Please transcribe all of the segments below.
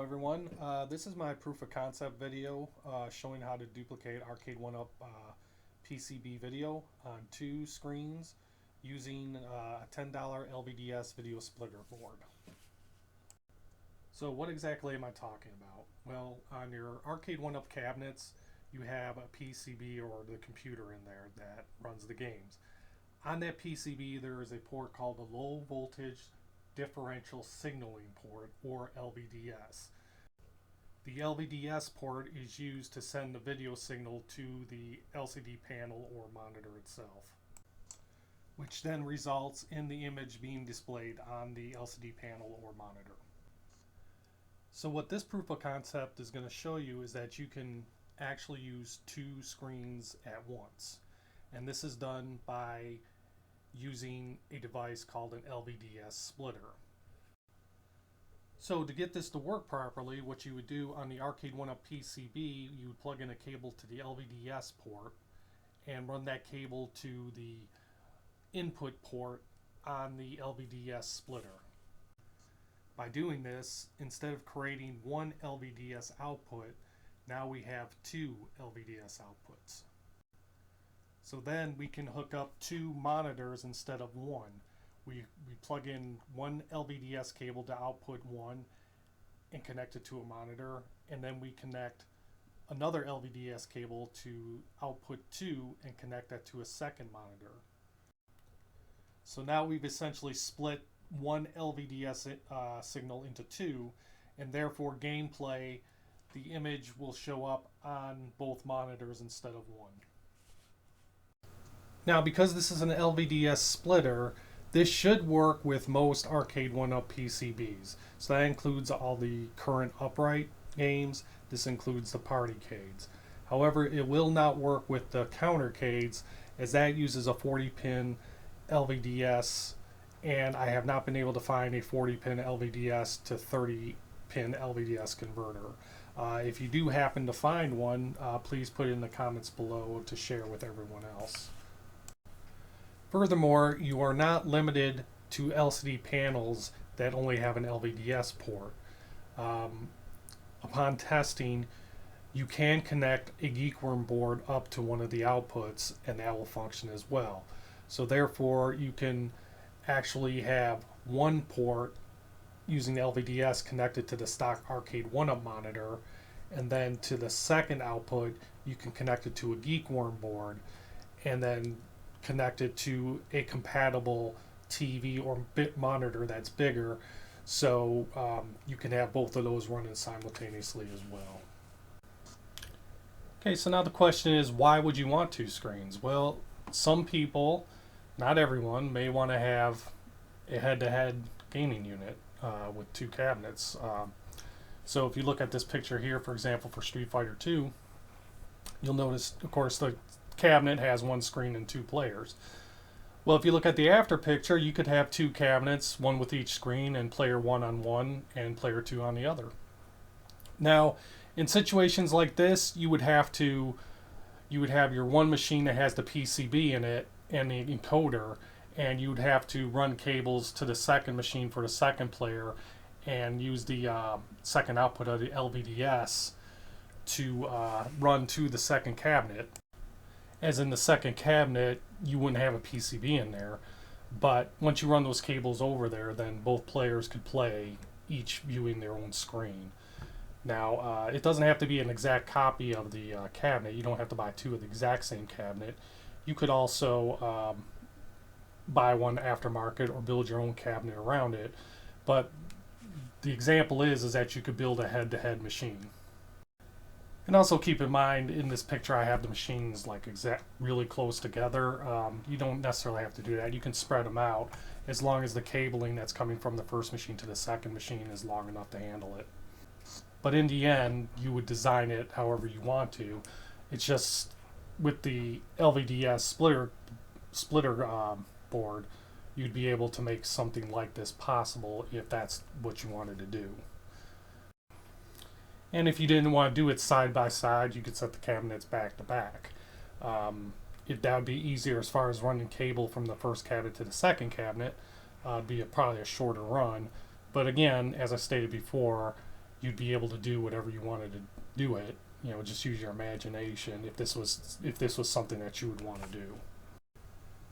everyone. This is my proof of concept video showing how to duplicate Arcade1UP PCB video on 2 screens using a $10 LVDS Video Splitter Board. So what exactly am I talking about? Well, on your Arcade1UP cabinets you have a PCB or the computer in there that runs the games. On that PCB there is a port called the Low Voltage Differential Signaling Port, or LVDS. The LVDS port is used to send the video signal to the LCD panel or monitor itself, which then results in the image being displayed on the LCD panel or monitor. So what this proof of concept is going to show you is that you can actually use 2 screens at once, and this is done by using a device called an LVDS splitter. So to get this to work properly, what you would do on the Arcade1UP PCB, you would plug in a cable to the LVDS port and run that cable to the input port on the LVDS splitter. By doing this, instead of creating 1 LVDS output, now we have 2 LVDS outputs. So then we can hook up 2 monitors instead of 1. We plug in 1 LVDS cable to output 1 and connect it to a monitor, and then we connect another LVDS cable to output 2 and connect that to a second monitor. So now we've essentially split 1 LVDS signal into 2, and therefore gameplay, the image will show up on both monitors instead of 1. Now, because this is an LVDS splitter, this should work with most Arcade1UP PCBs. So that includes all the current upright games. This includes the partycades. However, it will not work with the countercades, as that uses a 40-pin LVDS, and I have not been able to find a 40-pin LVDS to 30-pin LVDS converter. If you do happen to find one, please put it in the comments below to share with everyone else. Furthermore, you are not limited to LCD panels that only have an LVDS port. Upon testing, you can connect a Geekworm board up to one of the outputs, and that will function as well. So therefore, you can actually have 1 port using LVDS connected to the stock Arcade1UP monitor, and then to the second output, you can connect it to a Geekworm board, and then connect it to a compatible TV or bit monitor that's bigger, so you can have both of those running simultaneously as well. Okay, so now the question is, why would you want 2 screens? Well, some people, not everyone, may want to have a head-to-head gaming unit with 2 cabinets. So if you look at this picture here, for example, for Street Fighter 2, you'll notice, of course, the cabinet has 1 screen and 2 players. Well, if you look at the after picture, you could have 2 cabinets, 1 with each screen, and player 1 on one and player 2 on the other. Now, in situations like this, you would have your 1 machine that has the PCB in it and the encoder, and you would have to run cables to the second machine for the second player and use the second output of the LVDS to run to the second cabinet. As in the second cabinet, you wouldn't have a PCB in there, but once you run those cables over there, then both players could play, each viewing their own screen. Now, it doesn't have to be an exact copy of the cabinet. You don't have to buy 2 of the exact same cabinet. You could also buy one aftermarket or build your own cabinet around it, but the example is that you could build a head-to-head machine. And also keep in mind, in this picture I have the machines like really close together. You don't necessarily have to do that. You can spread them out as long as the cabling that's coming from the first machine to the second machine is long enough to handle it. But in the end, you would design it however you want to. It's just with the LVDS splitter board, you'd be able to make something like this possible if that's what you wanted to do. And if you didn't want to do it side by side, you could set the cabinets back to back. That would be easier as far as running cable from the first cabinet to the second cabinet. Probably a shorter run. But again, as I stated before, you'd be able to do whatever you wanted to do it. You know, just use your imagination if this was something that you would want to do.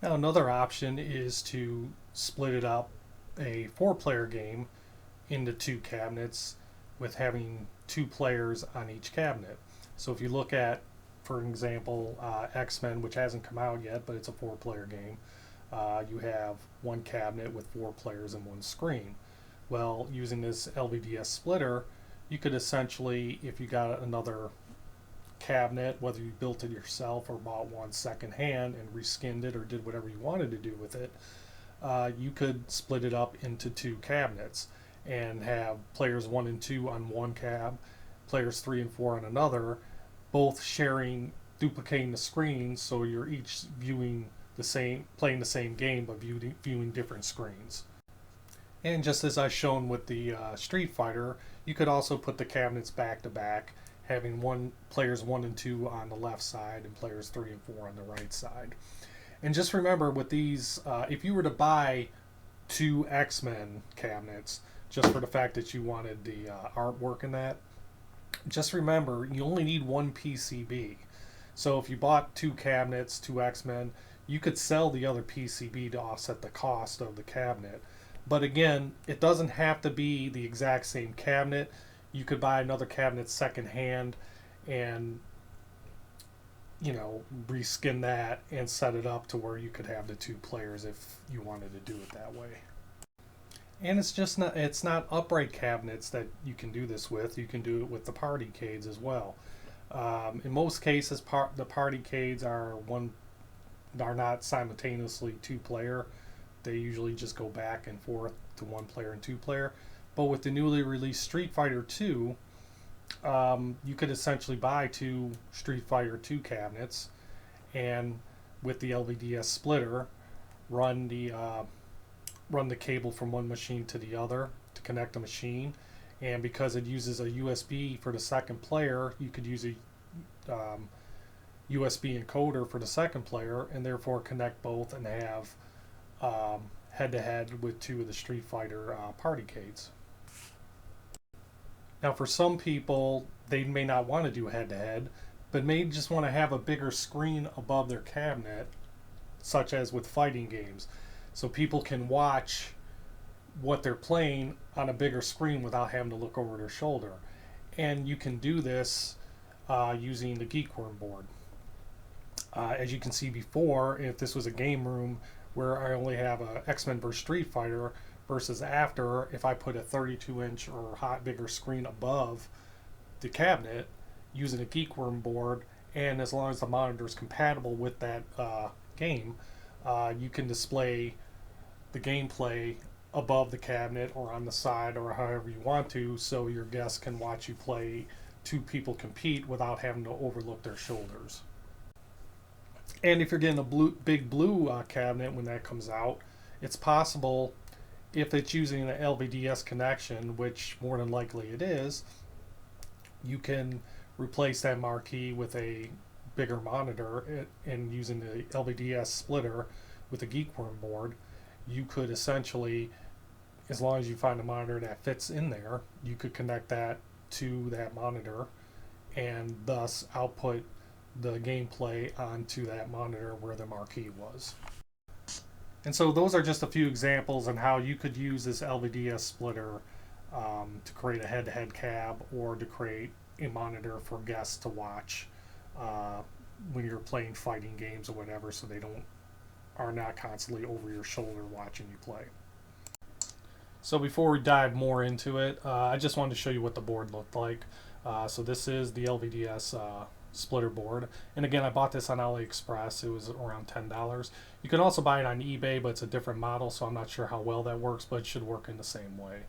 Now another option is to split it up, a 4-player game, into 2 cabinets with having 2 players on each cabinet. So if you look at, for example, X-Men, which hasn't come out yet, but it's a 4-player game, you have 1 cabinet with 4 players and 1 screen. Well, using this LVDS splitter, you could essentially, if you got another cabinet, whether you built it yourself or bought one secondhand and reskinned it or did whatever you wanted to do with it, you could split it up into 2 cabinets and have players 1 and 2 on one cab, players 3 and 4 on another, both duplicating the screens, so you're each viewing the same, playing the same game, but viewing different screens. And just as I've shown with the Street Fighter, you could also put the cabinets back to back, having players 1 and 2 on the left side and players 3 and 4 on the right side. And just remember with these, if you were to buy 2 X-Men cabinets, just for the fact that you wanted the artwork in that, just remember you only need 1 PCB. So if you bought 2 cabinets, 2 X-Men, you could sell the other PCB to offset the cost of the cabinet. But again, it doesn't have to be the exact same cabinet. You could buy another cabinet secondhand and, you know, reskin that and set it up to where you could have the 2 players if you wanted to do it that way. And it's not upright cabinets that you can do this with. You can do it with the partycades as well. In most cases, the partycades are not simultaneously 2-player. They usually just go back and forth to 1-player and 2-player. But with the newly released Street Fighter 2, you could essentially buy 2 Street Fighter 2 cabinets, and with the LVDS splitter, run the cable from one machine to the other to connect the machine. And because it uses a USB for the second player, you could use a USB encoder for the second player, and therefore connect both and have head-to-head with 2 of the Street Fighter partycades. Now for some people, they may not want to do head-to-head, but may just want to have a bigger screen above their cabinet, such as with fighting games, so people can watch what they're playing on a bigger screen without having to look over their shoulder. And you can do this using the Geekworm board. As you can see before, if this was a game room where I only have a X-Men vs Street Fighter, versus after, if I put a 32-inch or bigger screen above the cabinet using a Geekworm board, and as long as the monitor is compatible with that game, you can display the gameplay above the cabinet or on the side or however you want to, so your guests can watch you play 2 people compete without having to overlook their shoulders. And if you're getting a big blue cabinet when that comes out, it's possible, if it's using an LVDS connection, which more than likely it is, you can replace that marquee with a bigger monitor, and using the LVDS splitter with a Geekworm board, you could essentially, as long as you find a monitor that fits in there, you could connect that to that monitor and thus output the gameplay onto that monitor where the marquee was. And so those are just a few examples on how you could use this LVDS splitter to create a head-to-head cab, or to create a monitor for guests to watch when you're playing fighting games or whatever, so they are not constantly over your shoulder watching you play. So before we dive more into it, I just wanted to show you what the board looked like. So this is the LVDS splitter board, and again, I bought this on AliExpress. It was around $10. You can also buy it on eBay, but it's a different model, so I'm not sure how well that works, but it should work in the same way.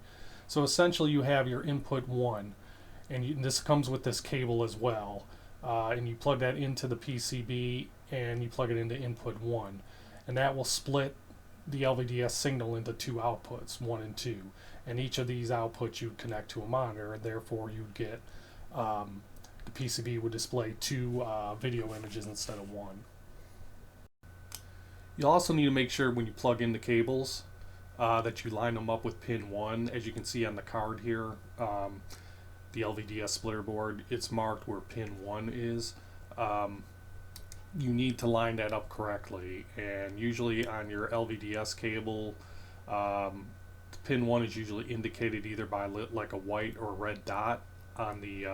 So essentially you have your input 1, and this comes with this cable as well, and you plug that into the PCB and you plug it into input 1, and that will split the LVDS signal into 2 outputs, 1 and 2, and each of these outputs you connect to a monitor, and therefore you'd get the PCB would display 2 video images instead of 1. You'll also need to make sure when you plug in the cables that you line them up with pin 1. As you can see on the card here, the LVDS splitter board, it's marked where pin 1 is. You need to line that up correctly, and usually on your LVDS cable, pin 1 is usually indicated either by like a white or red dot on the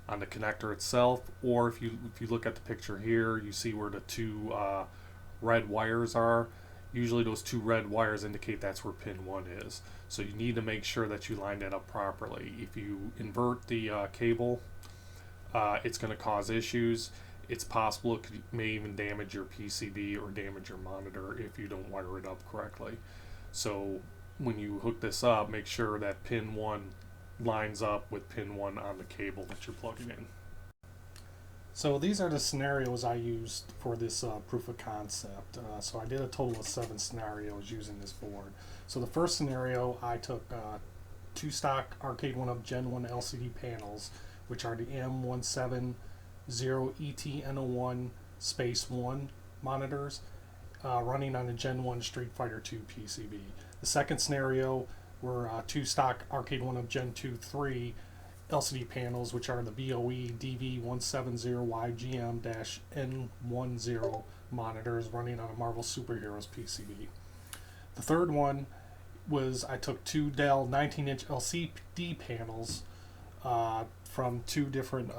connector itself, or if you look at the picture here, you see where the two red wires are. Usually those two red wires indicate that's where pin 1 is. So you need to make sure that you line that up properly. If you invert the cable, it's going to cause issues. It's possible it may even damage your PCB or damage your monitor if you don't wire it up correctly. So when you hook this up, make sure that pin 1 lines up with pin 1 on the cable that you're plugging in. So these are the scenarios I used for this proof of concept. So I did a total of 7 scenarios using this board. So the first scenario, I took 2 stock Arcade1UP Gen 1 LCD panels, which are the M170ETN01 Space 1 monitors, running on a Gen 1 Street Fighter 2 PCB. The second scenario were 2 stock Arcade1UP Gen 2-3 LCD panels, which are the BOE DV170YGM-N10 monitors running on a Marvel Superheroes PCB. The third one was I took 2 Dell 19-inch LCD panels from 2 different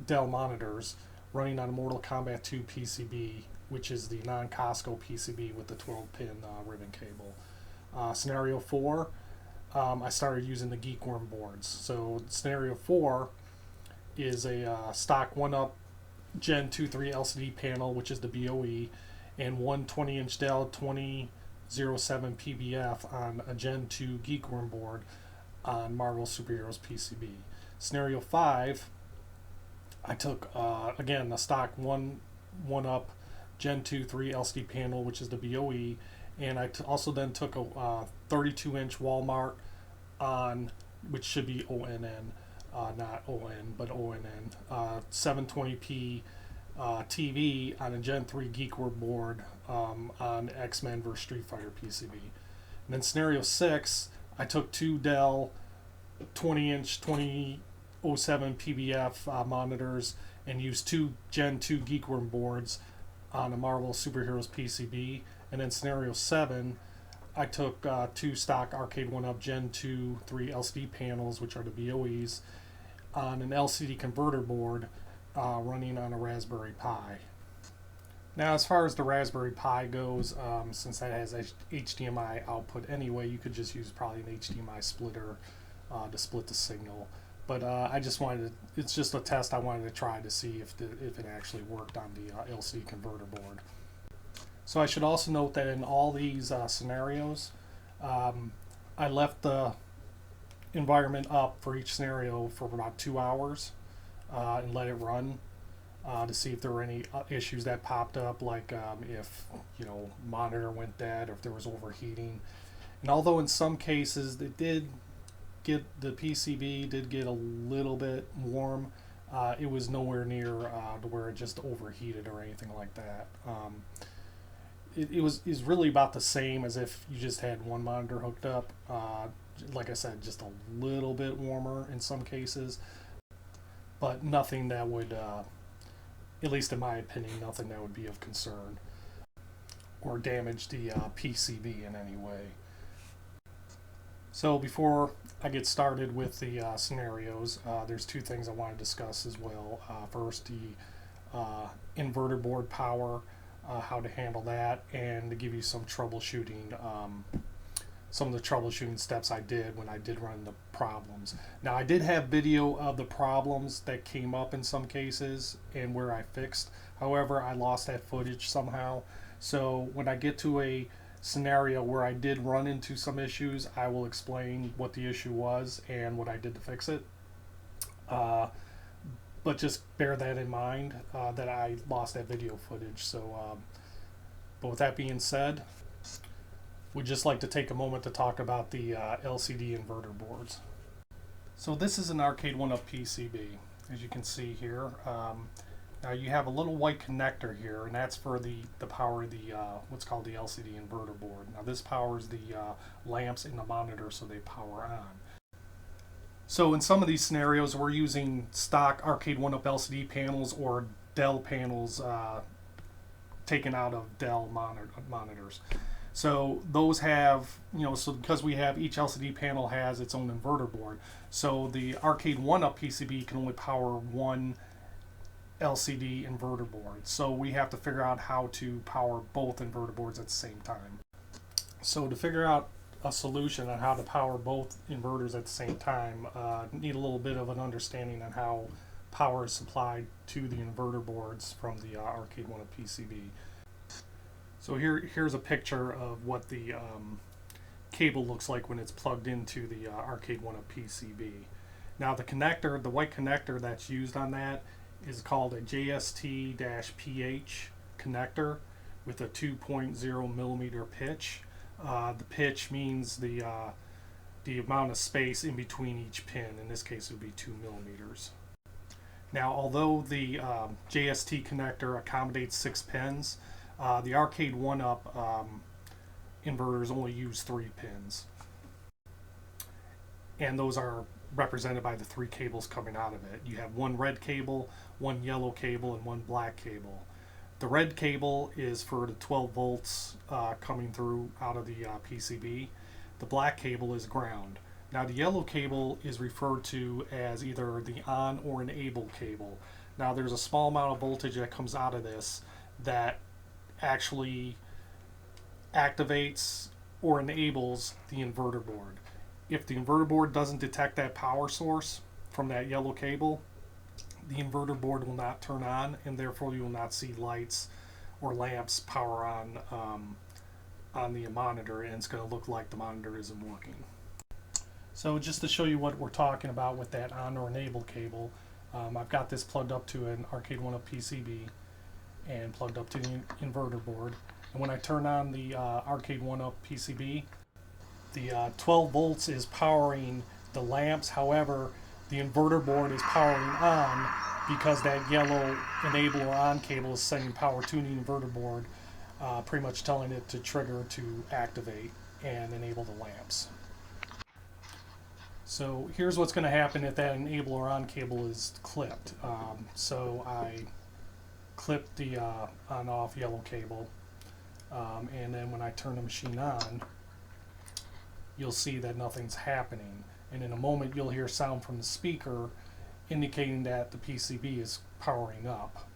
Dell monitors running on a Mortal Kombat 2 PCB, which is the non-Costco PCB with the 12-pin ribbon cable. Scenario 4, I started using the Geekworm boards. So scenario 4 is a stock 1UP Gen 2-3 LCD panel, which is the BOE, and 1 20-inch Dell 2007 PBF on a Gen 2 Geekworm board on Marvel Superheroes PCB. Scenario 5, I took again a stock 1UP Gen 2-3 LCD panel, which is the BOE, and I also then took a 32-inch Walmart on, which should be ONN, not ON, but ONN, 720p TV on a Gen 3 Geekworm board on X-Men vs Street Fighter PCB. And then scenario 6, I took 2 Dell 20-inch 2007 PBF monitors and used 2 Gen 2 Geekworm boards on a Marvel Superheroes PCB. And then scenario 7, I took 2 stock Arcade1UP Gen 2-3 LCD panels, which are the BOEs, on an LCD converter board running on a Raspberry Pi. Now, as far as the Raspberry Pi goes, since that has HDMI output anyway, you could just use probably an HDMI splitter to split the signal. But I just wanted to, it's just a test I wanted to try to see if it actually worked on the LCD converter board. So I should also note that in all these scenarios, I left the environment up for each scenario for about 2 hours and let it run to see if there were any issues that popped up, like if monitor went dead or if there was overheating. And although in some cases it did get, the PCB did get a little bit warm, it was nowhere near to where it just overheated or anything like that. It was really about the same as if you just had one monitor hooked up. Like I said, just a little bit warmer in some cases, but nothing that would, at least in my opinion, nothing that would be of concern or damage the PCB in any way. So before I get started with the scenarios, there's 2 things I want to discuss as well. First, the inverter board power, how to handle that, and to give you some troubleshooting, some of the troubleshooting steps I did when I did run the problems. Now, I did have video of the problems that came up in some cases and where I fixed. However, I lost that footage somehow. So when I get to a scenario where I did run into some issues, I will explain what the issue was and what I did to fix it. But just bear that in mind, that I lost that video footage. So, but with that being said, we'd just like to take a moment to talk about the LCD inverter boards. So this is an Arcade1UP PCB, as you can see here. Now you have a little white connector here, and that's for the power of the what's called the LCD inverter board. Now this powers the lamps in the monitor, so they power on. So in some of these scenarios, we're using stock Arcade1UP LCD panels or Dell panels taken out of Dell monitors. So those have, so because we have each LCD panel has its own inverter board. So the Arcade1UP PCB can only power one LCD inverter board. So we have to figure out how to power both inverter boards at the same time. So to figure out a solution on how to power both inverters at the same time, need a little bit of an understanding on how power is supplied to the inverter boards from the Arcade1UP PCB. So here's a picture of what the cable looks like when it's plugged into the Arcade1UP PCB. Now the connector, the white connector that's used on that is called a JST-PH connector with a 2.0 millimeter pitch. The pitch means the amount of space in between each pin. In this case, it would be 2 millimeters. Now, although the JST connector accommodates 6 pins, the Arcade1UP inverters only use 3 pins. And those are represented by the 3 cables coming out of it. You have one red cable, one yellow cable, and one black cable. The red cable is for the 12 volts coming through out of the PCB. The black cable is ground. Now the yellow cable is referred to as either the on or enable cable. Now there's a small amount of voltage that comes out of this that actually activates or enables the inverter board. If the inverter board doesn't detect that power source from that yellow cable, the inverter board will not turn on, and therefore you will not see lights or lamps power on the monitor, and it's going to look like the monitor isn't working. So just to show you what we're talking about with that on or enable cable, I've got this plugged up to an Arcade1UP PCB and plugged up to the inverter board. And when I turn on the Arcade1UP PCB, the 12 volts is powering the lamps. However, the inverter board is powering on because that yellow enable or on cable is sending power to the inverter board, pretty much telling it to trigger to activate and enable the lamps. So here's what's going to happen if that enable or on cable is clipped. So I clip the on-off yellow cable, and then when I turn the machine on, you'll see that nothing's happening. And in a moment you'll hear sound from the speaker indicating that the PCB is powering up.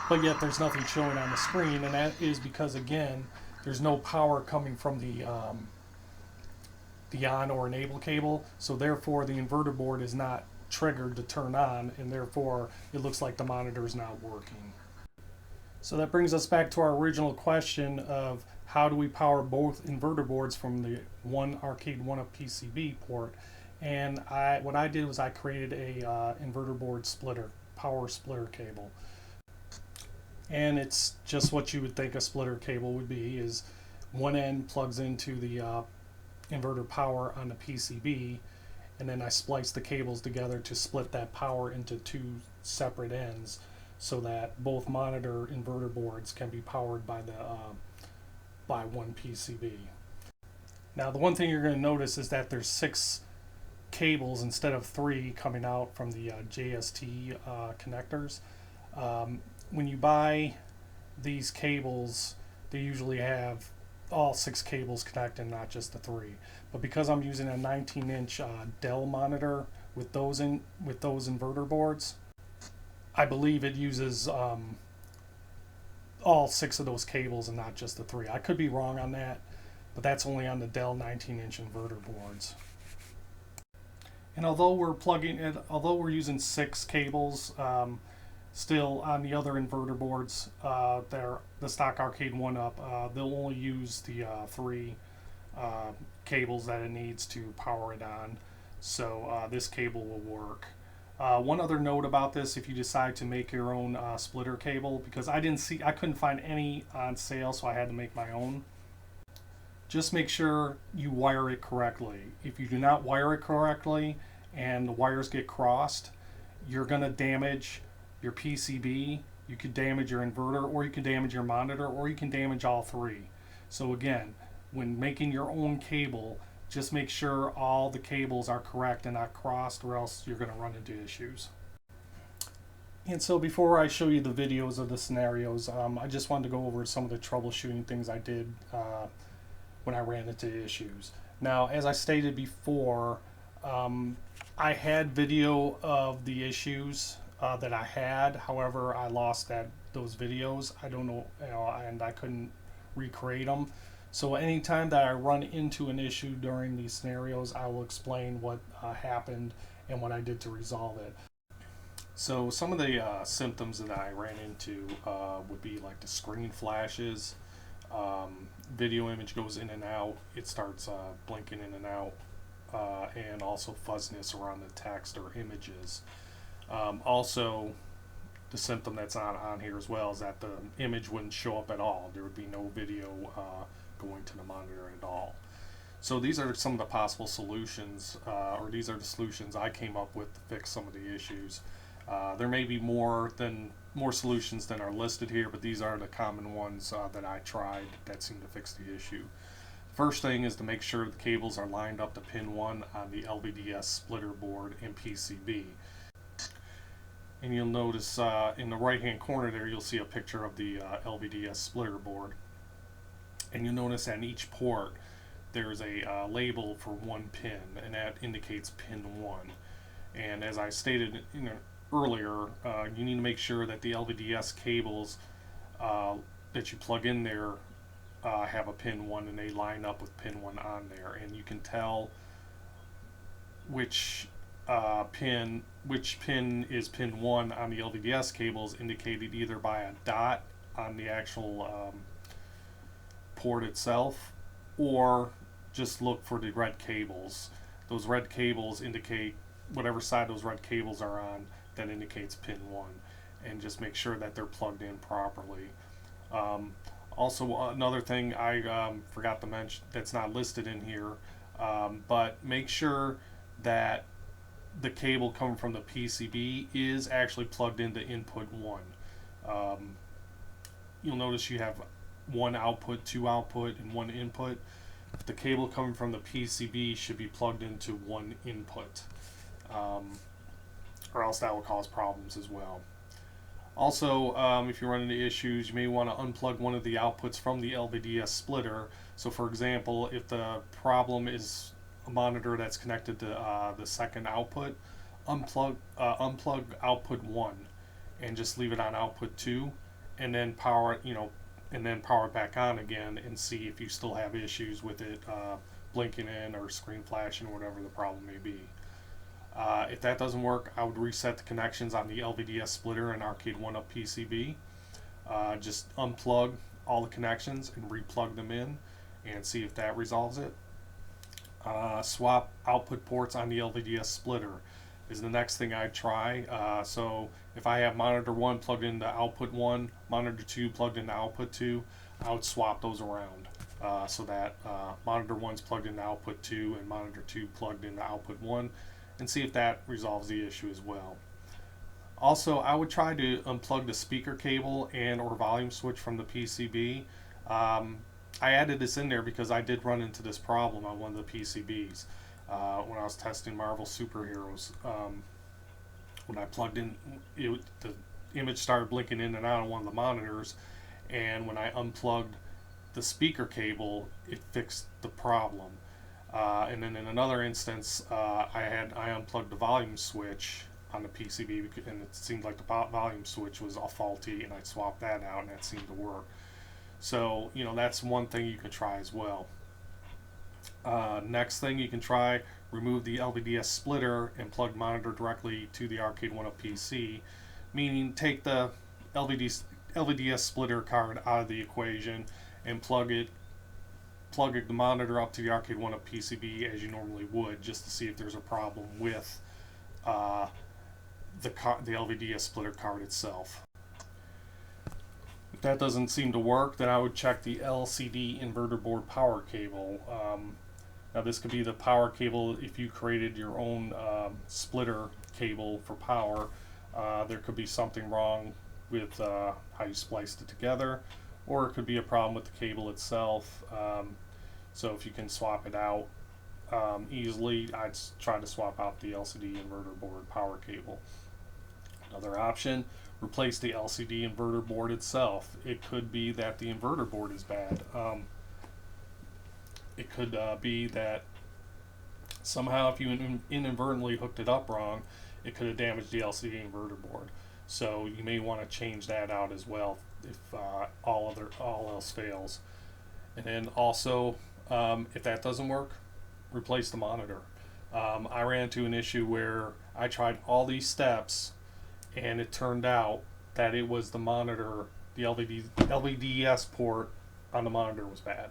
But yet there's nothing showing on the screen, and that is because, again, there's no power coming from the on or enable cable, so therefore the inverter board is not triggered to turn on, and therefore it looks like the monitor is not working. So that brings us back to our original question of how do we power both inverter boards from the one Arcade1UP PCB port. And what I did was I created a inverter board splitter, power splitter cable. And it's just what you would think a splitter cable would be, is one end plugs into the inverter power on the PCB, and then I splice the cables together to split that power into 2 separate ends so that both monitor inverter boards can be powered by one PCB. Now the one thing you're going to notice is that there's 6 cables instead of 3 coming out from the JST connectors. When you buy these cables, they usually have all 6 cables connected, not just the 3. But because I'm using a 19-inch Dell monitor with those inverter boards, I believe it uses all 6 of those cables and not just the 3. I could be wrong on that, but that's only on the Dell 19-inch inverter boards. And although we're using 6 cables, still on the other inverter boards, the stock Arcade1UP, they'll only use the 3 cables that it needs to power it on. So this cable will work. One other note about this, if you decide to make your own splitter cable, because I couldn't find any on sale, so I had to make my own. Just make sure you wire it correctly. If you do not wire it correctly and the wires get crossed, you're going to damage your PCB, you could damage your inverter, or you can damage your monitor, or you can damage all 3. So again, when making your own cable, just make sure all the cables are correct and not crossed, or else you're going to run into issues. And so before I show you the videos of the scenarios, I just wanted to go over some of the troubleshooting things I did when I ran into issues. Now, as I stated before, I had video of the issues that I had. However, I lost those videos. I don't know, and I couldn't recreate them. So anytime that I run into an issue during these scenarios, I will explain what happened and what I did to resolve it. So some of the symptoms that I ran into would be like the screen flashes, video image goes in and out, it starts blinking in and out, and also fuzziness around the text or images. Also, the symptom that's not on here as well is that the image wouldn't show up at all. There would be no video going to the monitor at all. So these are some of the possible solutions, or these are the solutions I came up with to fix some of the issues. There may be more solutions than are listed here, but these are the common ones that I tried that seem to fix the issue. First thing is to make sure the cables are lined up to pin 1 on the LVDS splitter board and PCB. And you'll notice in the right hand corner there, you'll see a picture of the LVDS splitter board. And you'll notice on each port there's a label for one pin, and that indicates pin 1. And as I stated earlier, you need to make sure that the LVDS cables that you plug in there have a pin 1 and they line up with pin 1 on there, and you can tell which pin is pin 1 on the LVDS cables, indicated either by a dot on the actual port itself, or just look for the red cables. Those red cables indicate whatever side those red cables are on, that indicates pin 1, and just make sure that they're plugged in properly. Also, another thing I forgot to mention that's not listed in here, but make sure that the cable coming from the PCB is actually plugged into input 1. You'll notice you have 1 output, 2 output, and 1 input. The cable coming from the PCB should be plugged into 1 input, or else that will cause problems as well. Also, if you run into issues, you may want to unplug one of the outputs from the LVDS splitter. So for example, if the problem is a monitor that's connected to the second output, unplug output 1 and just leave it on output 2, and then power it back on again, and see if you still have issues with it blinking in or screen flashing or whatever the problem may be. If that doesn't work, I would reset the connections on the LVDS splitter and Arcade1UP PCB. Just unplug all the connections and replug them in and see if that resolves it. Swap output ports on the LVDS splitter is the next thing I'd try. So if I have monitor 1 plugged into output 1, monitor 2 plugged into output 2, I would swap those around so that monitor 1's plugged into output 2 and monitor 2 plugged into output 1, and see if that resolves the issue as well. Also, I would try to unplug the speaker cable and or volume switch from the PCB. I added this in there because I did run into this problem on one of the PCBs when I was testing Marvel Superheroes. When I plugged in, the image started blinking in and out on one of the monitors, and when I unplugged the speaker cable, it fixed the problem. And then in another instance, I unplugged the volume switch on the PCB, and it seemed like the volume switch was all faulty, and I swapped that out, and that seemed to work. So, that's one thing you can try as well. Next thing you can try, remove the LVDS splitter and plug monitor directly to the Arcade1UP PC, meaning take the LVDS splitter card out of the equation and plug the monitor up to the Arcade1UP PCB as you normally would, just to see if there's a problem with the LVDS splitter card itself. If that doesn't seem to work, then I would check the LCD inverter board power cable. Now this could be the power cable if you created your own splitter cable for power. There could be something wrong with how you spliced it together, or it could be a problem with the cable itself. So if you can swap it out, easily, I'd try to swap out the LCD inverter board power cable. Another option, replace the LCD inverter board itself. It could be that the inverter board is bad. It could be that somehow if you inadvertently hooked it up wrong, it could have damaged the LCD inverter board. So you may want to change that out as well if all else fails. And then also, if that doesn't work, replace the monitor. I ran into an issue where I tried all these steps, and it turned out that it was the monitor, the LVDS port on the monitor was bad.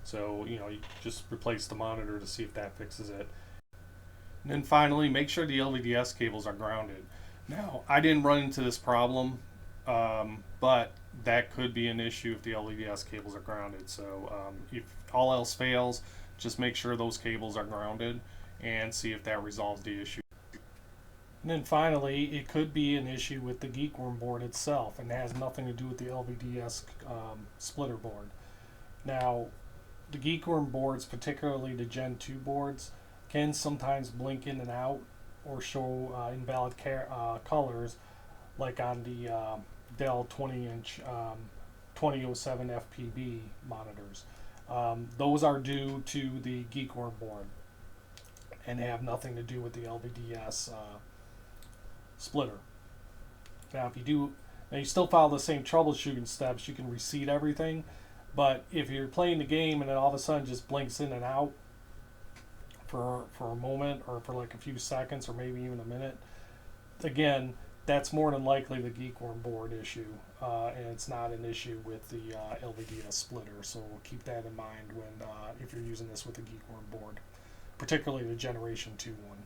So, you just replace the monitor to see if that fixes it. And then finally, make sure the LVDS cables are grounded. Now, I didn't run into this problem, but that could be an issue if the LVDS cables are grounded. So if all else fails, just make sure those cables are grounded and see if that resolves the issue. And then finally, it could be an issue with the Geekworm board itself, and it has nothing to do with the LVDS splitter board. Now, the Geekworm boards, particularly the Gen 2 boards, can sometimes blink in and out or show invalid colors, like on the Dell 20-inch 2007 FPB monitors. Those are due to the Geekworm board and have nothing to do with the LVDS splitter. Now, you still follow the same troubleshooting steps. You can reseat everything, but if you're playing the game and it all of a sudden just blinks in and out for a moment or for like a few seconds or maybe even a minute, again, that's more than likely the Geekworm board issue, and it's not an issue with the LVDS splitter. So keep that in mind when if you're using this with the Geekworm board, particularly the Generation 2 one.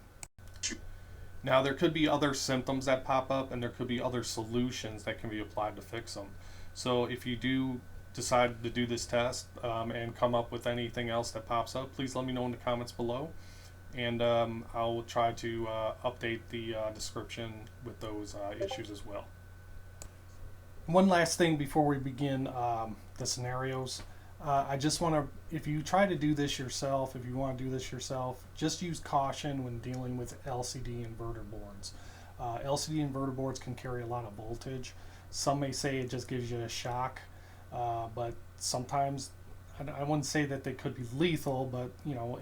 Now, there could be other symptoms that pop up, and there could be other solutions that can be applied to fix them. So if you do decide to do this test and come up with anything else that pops up, please let me know in the comments below, and I'll try to update the description with those issues as well. One last thing before we begin the scenarios. I just want to, if you try to do this yourself, if you want to do this yourself, just use caution when dealing with LCD inverter boards. LCD inverter boards can carry a lot of voltage. Some may say it just gives you a shock, but sometimes, I wouldn't say that they could be lethal, but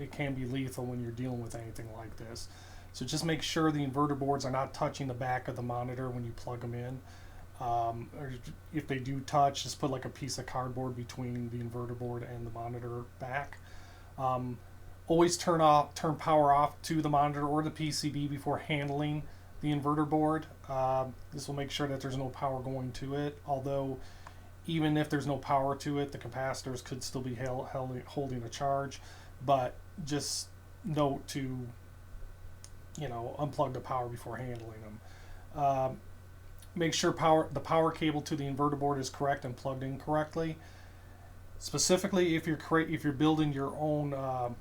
it can be lethal when you're dealing with anything like this. So just make sure the inverter boards are not touching the back of the monitor when you plug them in. Or if they do touch, just put like a piece of cardboard between the inverter board and the monitor back. Always turn power off to the monitor or the PCB before handling the inverter board. This will make sure that there's no power going to it, although even if there's no power to it, the capacitors could still be holding a charge. But just note to unplug the power before handling them. Make sure the power cable to the inverter board is correct and plugged in correctly. Specifically, if you're building your own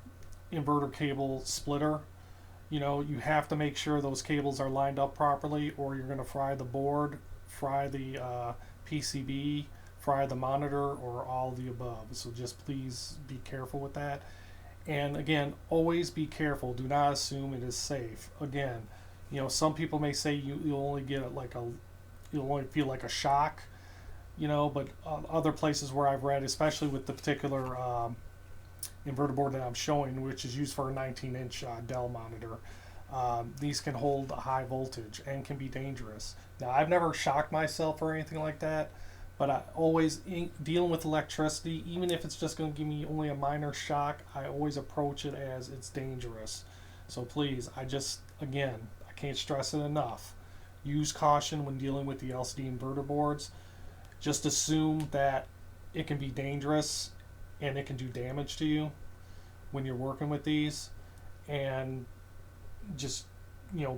inverter cable splitter, you have to make sure those cables are lined up properly, or you're going to fry the board, fry the PCB, fry the monitor, or all of the above. So just please be careful with that. And again, always be careful. Do not assume it is safe. Again, some people may say you'll only get you'll only feel like a shock, but other places where I've read, especially with the particular inverter board that I'm showing, which is used for a 19-inch Dell monitor, these can hold a high voltage and can be dangerous. Now, I've never shocked myself or anything like that, but I always, dealing with electricity, even if it's just going to give me only a minor shock, I always approach it as it's dangerous. So please, I can't stress it enough. Use caution when dealing with the LCD inverter boards. Just assume that it can be dangerous and it can do damage to you when you're working with these, and just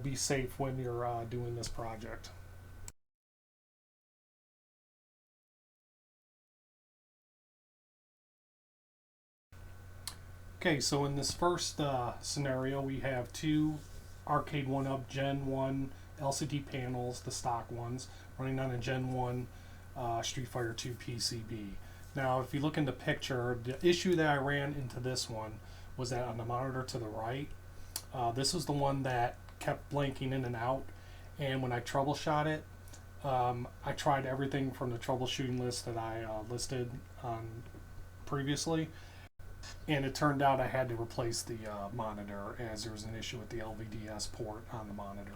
be safe when you're doing this project. Okay, so in this first scenario, we have two Arcade1UP Gen 1 LCD panels, the stock ones, running on a Gen 1 Street Fighter 2 PCB. Now, if you look in the picture, the issue that I ran into this one was that on the monitor to the right. This was the one that kept blinking in and out, and when I troubleshot it, I tried everything from the troubleshooting list that I listed on previously, and it turned out I had to replace the monitor, as there was an issue with the LVDS port on the monitor.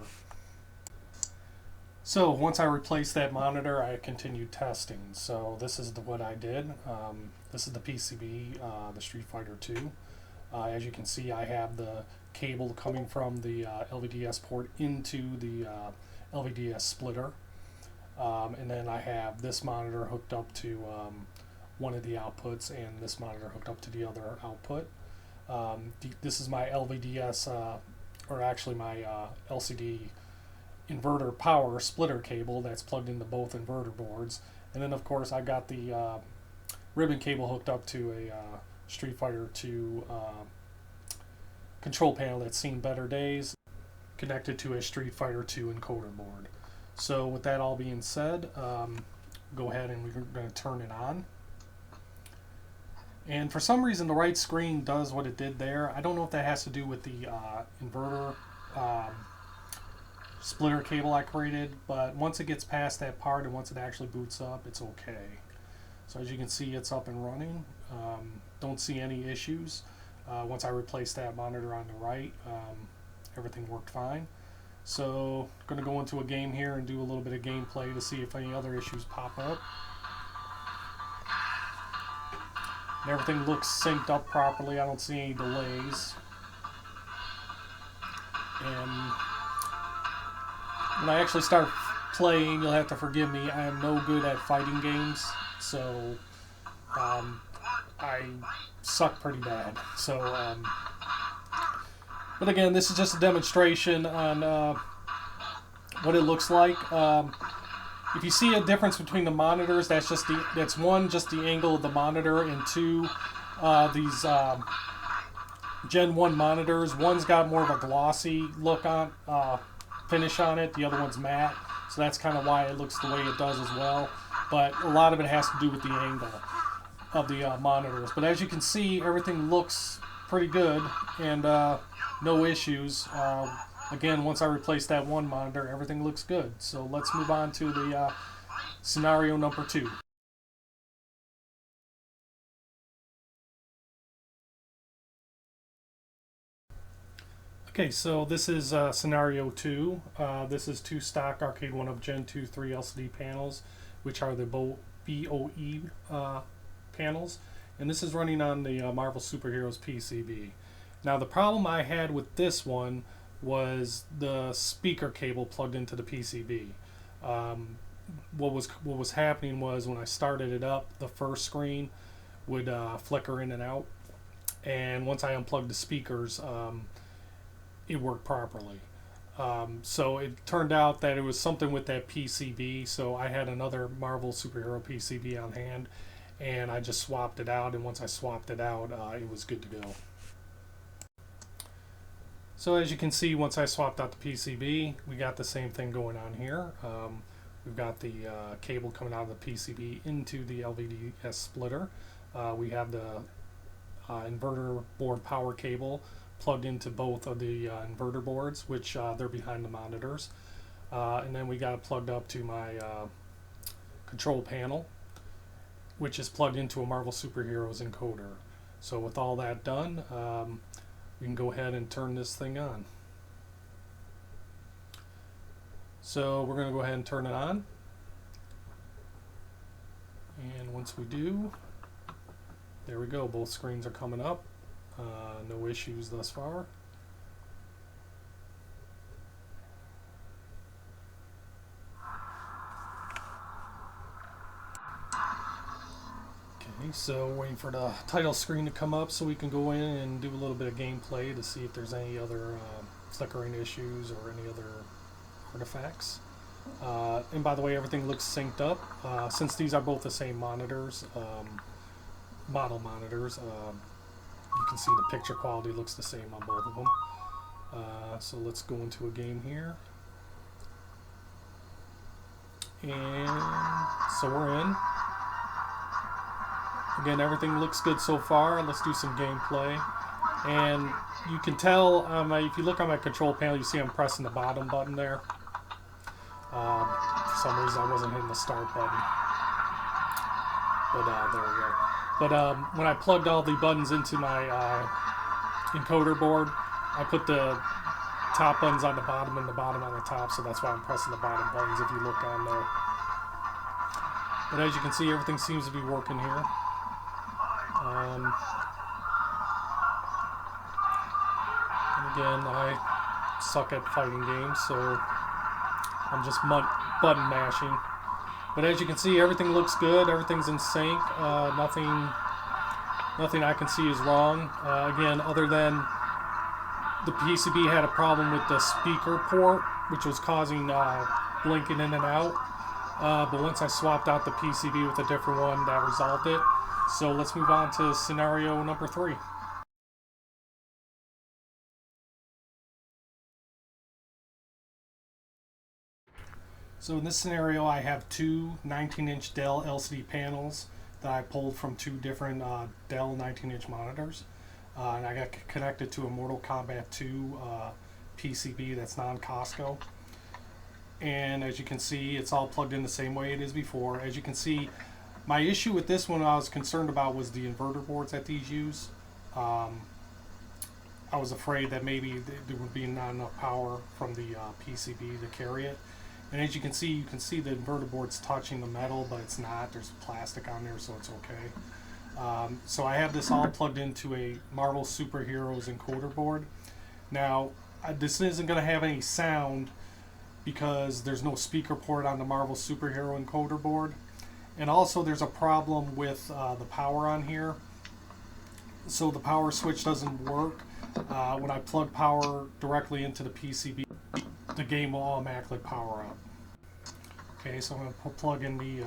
So once I replaced that monitor, I continued testing. So this is what I did. This is the PCB, the Street Fighter 2. As you can see, I have the cable coming from the LVDS port into the LVDS splitter. And then I have this monitor hooked up to one of the outputs, and this monitor hooked up to the other output. This is my LVDS, or actually my LCD inverter power splitter cable that's plugged into both inverter boards. And then of course I got the ribbon cable hooked up to a Street Fighter 2 control panel that's seen better days, connected to a Street Fighter 2 encoder board. So with that all being said, go ahead and we're going to turn it on. And for some reason the right screen does what it did there. I don't know if that has to do with the inverter splitter cable I created, but once it gets past that part and once it actually boots up, it's okay. So as you can see, it's up and running. Don't see any issues. Once I replaced that monitor on the right, everything worked fine. So I'm going to go into a game here and do a little bit of gameplay to see if any other issues pop up. And everything looks synced up properly. I don't see any delays. And when I actually start playing, you'll have to forgive me. I am no good at fighting games, so I suck pretty bad. So, but again, this is just a demonstration on what it looks like. If you see a difference between the monitors, that's one, just the angle of the monitor, and two, these Gen 1 monitors. One's got more of a glossy look on finish on it, the other one's matte, so that's kind of why it looks the way it does as well. But a lot of it has to do with the angle of the monitors. But as you can see, everything looks pretty good, and no issues. Again, once I replaced that one monitor, everything looks good. So let's move on to the scenario number 2. Okay, so this is scenario 2. This is 2 stock Arcade1UP Gen 2 3 LCD panels, which are the BOE panels, and this is running on the Marvel Superheroes PCB. Now the problem I had with this one was the speaker cable plugged into the PCB. What was happening was when I started it up, the first screen would flicker in and out, and once I unplugged the speakers, it worked properly. So it turned out that it was something with that PCB, so I had another Marvel Superhero PCB on hand, and I just swapped it out, and once I swapped it out, it was good to go. So as you can see, once I swapped out the PCB, we got the same thing going on here. We've got the cable coming out of the PCB into the LVDS splitter. We have the inverter board power cable plugged into both of the inverter boards, which they're behind the monitors. And then we got it plugged up to my control panel, which is plugged into a Marvel Superheroes encoder. So with all that done, we can go ahead and turn this thing on. So we're going to go ahead and turn it on. And once we do, there we go, both screens are coming up. No issues thus far. Okay, so waiting for the title screen to come up so we can go in and do a little bit of gameplay to see if there's any other flickering issues or any other artifacts. And by the way, everything looks synced up. Since these are both the same monitors, model monitors, you can see the picture quality looks the same on both of them. So let's go into a game here. And so we're in. Again, everything looks good so far. Let's do some gameplay. And you can tell if you look on my control panel, you see I'm pressing the bottom button there. For some reason I wasn't hitting the start button, but there we go. But when I plugged all the buttons into my encoder board, I put the top buttons on the bottom and the bottom on the top, so that's why I'm pressing the bottom buttons if you look on there. But as you can see, everything seems to be working here. And again, I suck at fighting games, so I'm just button mashing. But as you can see, everything looks good. Everything's in sync. Nothing I can see is wrong. Again, other than the PCB had a problem with the speaker port, which was causing blinking in and out. But once I swapped out the PCB with a different one, that resolved it. So let's move on to scenario number 3. So in this scenario, I have two 19-inch Dell LCD panels that I pulled from two different Dell 19-inch monitors. And I got connected to a Mortal Kombat 2 PCB that's non-Costco. And as you can see, it's all plugged in the same way it is before. As you can see, my issue with this one I was concerned about was the inverter boards that these use. I was afraid that maybe there would be not enough power from the PCB to carry it. And as you can see the inverter board's touching the metal, but it's not. There's plastic on there, so it's okay. So I have this all plugged into a Marvel Superheroes encoder board. Now, this isn't going to have any sound because there's no speaker port on the Marvel Superhero encoder board. And also there's a problem with the power on here. So the power switch doesn't work. When I plug power directly into the PCB, the game will automatically power up. Okay, so I'm going to plug in the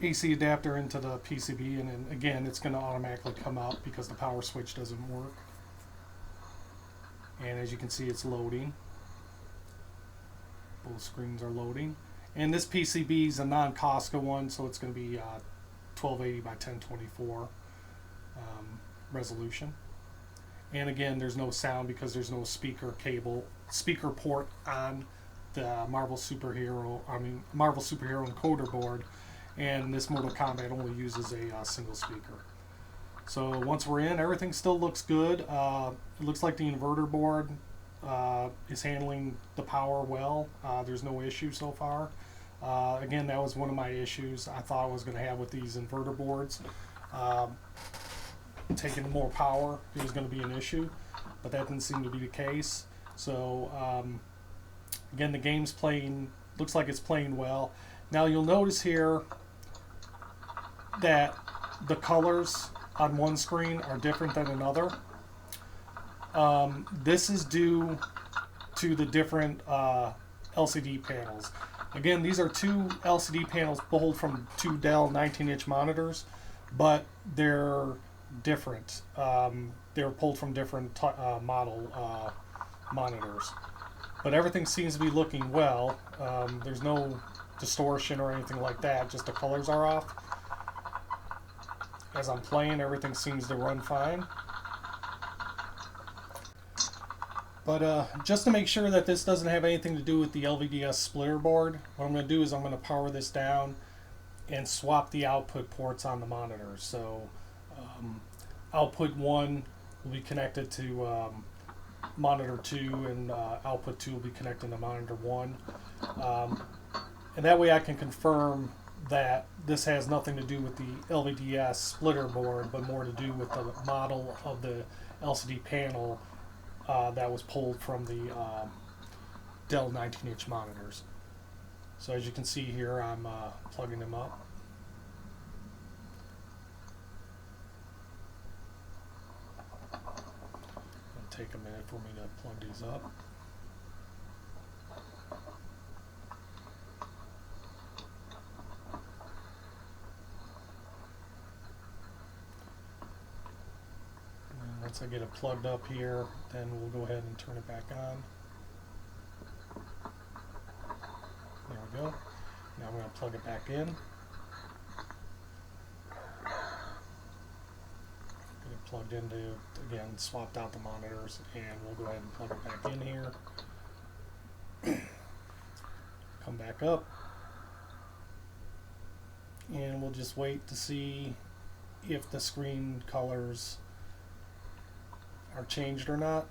AC adapter into the PCB, and then again it's going to automatically come out because the power switch doesn't work. And as you can see, it's loading. Both screens are loading. And this PCB is a non-Costco one, so it's going to be 1280 by 1024 resolution. And again, there's no sound because there's no speaker port on the Marvel Superhero encoder board, and this Mortal Kombat only uses a single speaker. So once we're in, everything still looks good. It looks like the inverter board is handling the power well. There's no issue so far. Again, that was one of my issues I thought I was going to have with these inverter boards. Taking more power, it was going to be an issue, but that didn't seem to be the case. So again, the game's playing, looks like it's playing well. Now you'll notice here that the colors on one screen are different than another. This is due to the different LCD panels. Again, these are two LCD panels pulled from two Dell 19-inch monitors, but they're different. They were pulled from different model monitors. But everything seems to be looking well. There's no distortion or anything like that, just the colors are off. As I'm playing, everything seems to run fine. But just to make sure that this doesn't have anything to do with the LVDS splitter board, what I'm going to do is I'm going to power this down and swap the output ports on the monitors. So output 1 will be connected to monitor 2, and output 2 will be connected to monitor 1. And that way I can confirm that this has nothing to do with the LVDS splitter board, but more to do with the model of the LCD panel that was pulled from the Dell 19-inch monitors. So as you can see here, I'm plugging them up. It'll take a minute for me to plug these up. Once I get it plugged up here, then we'll go ahead and turn it back on. There we go. Now I'm going to plug it back in. Get it plugged into, again, swapped out the monitors, and we'll go ahead and plug it back in here. Come back up, and we'll just wait to see if the screen colors are changed or not.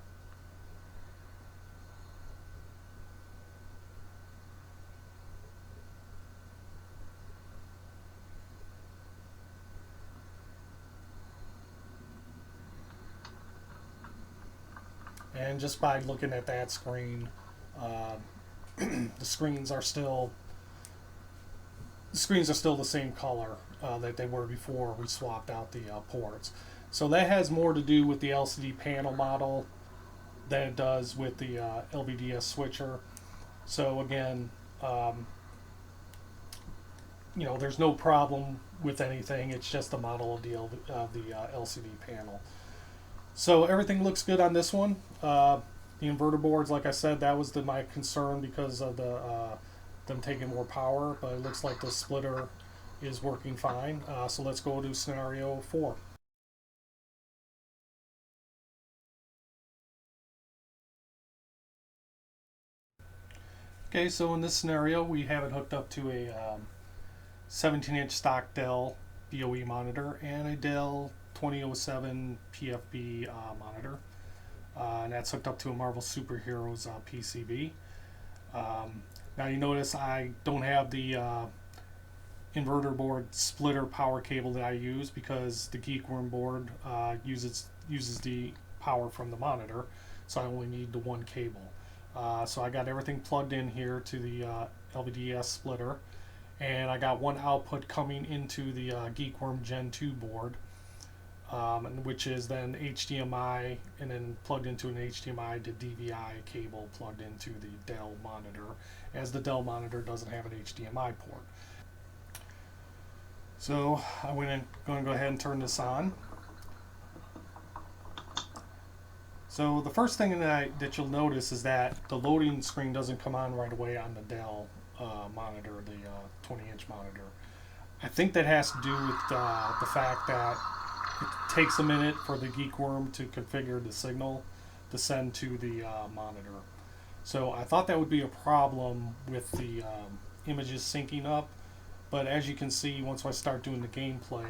And just by looking at that screen, the screens are still the same color that they were before we swapped out the ports. So that has more to do with the LCD panel model than it does with the LVDS switcher. So again, you know, there's no problem with anything. It's just the model of the LCD panel. So everything looks good on this one. The inverter boards, like I said, that was my concern because of them taking more power, but it looks like the splitter is working fine. So let's go to scenario 4. Okay, so in this scenario, we have it hooked up to a 17-inch stock Dell BOE monitor and a Dell 2007 PFB monitor, and that's hooked up to a Marvel Superheroes PCB. Now you notice I don't have the inverter board splitter power cable that I use because the Geekworm board uses the power from the monitor, so I only need the one cable. So I got everything plugged in here to the LVDS splitter, and I got one output coming into the Geekworm Gen 2 board, which is then HDMI and then plugged into an HDMI to DVI cable plugged into the Dell monitor, as the Dell monitor doesn't have an HDMI port. So I'm going to go ahead and turn this on. So the first thing that you'll notice is that the loading screen doesn't come on right away on the Dell monitor, the 20-inch monitor. I think that has to do with the fact that it takes a minute for the Geekworm to configure the signal to send to the monitor. So I thought that would be a problem with the images syncing up, but as you can see, once I start doing the gameplay,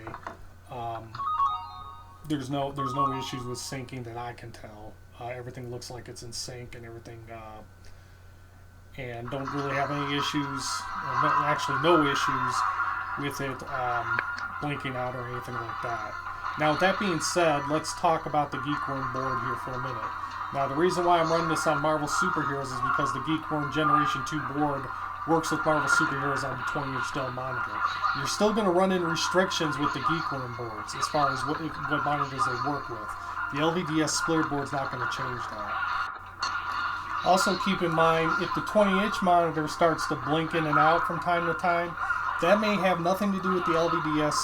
there's no issues with syncing that I can tell. Everything looks like it's in sync and everything, and don't really have any issues, actually no issues with it blinking out or anything like that. Now with that being said, let's talk about the Geekworm board here for a minute. Now the reason why I'm running this on Marvel Superheroes is because the Geekworm Generation 2 board works with Marvel Superheroes on the 20-inch Dell monitor. You're still going to run into restrictions with the Geekworm boards as far as what monitors they work with. The LVDS splitter board is not going to change that. Also keep in mind, if the 20-inch monitor starts to blink in and out from time to time, that may have nothing to do with the LVDS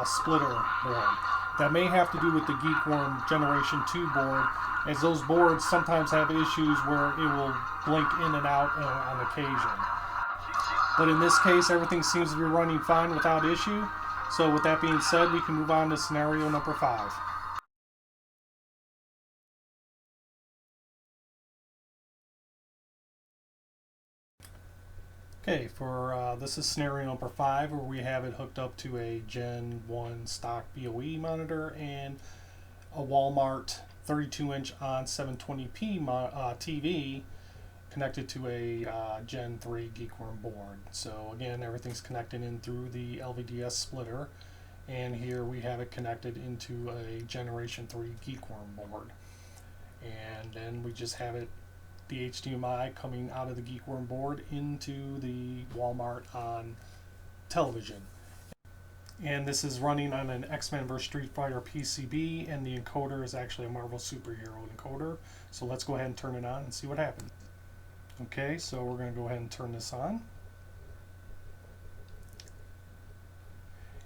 splitter board. That may have to do with the Geekworm Generation 2 board, as those boards sometimes have issues where it will blink in and out on occasion. But in this case, everything seems to be running fine without issue. So with that being said, we can move on to scenario number 5. Okay, this is scenario number 5, where we have it hooked up to a Gen 1 stock BOE monitor and a Walmart 32-inch on 720p TV connected to a Gen 3 Geekworm board. So again, everything's connected in through the LVDS splitter, and here we have it connected into a Generation 3 Geekworm board. And then we just have it, the HDMI coming out of the Geekworm board into the Walmart on television. And this is running on an X-Men vs. Street Fighter PCB, and the encoder is actually a Marvel Superhero encoder. So let's go ahead and turn it on and see what happens. Okay, so we're going to go ahead and turn this on.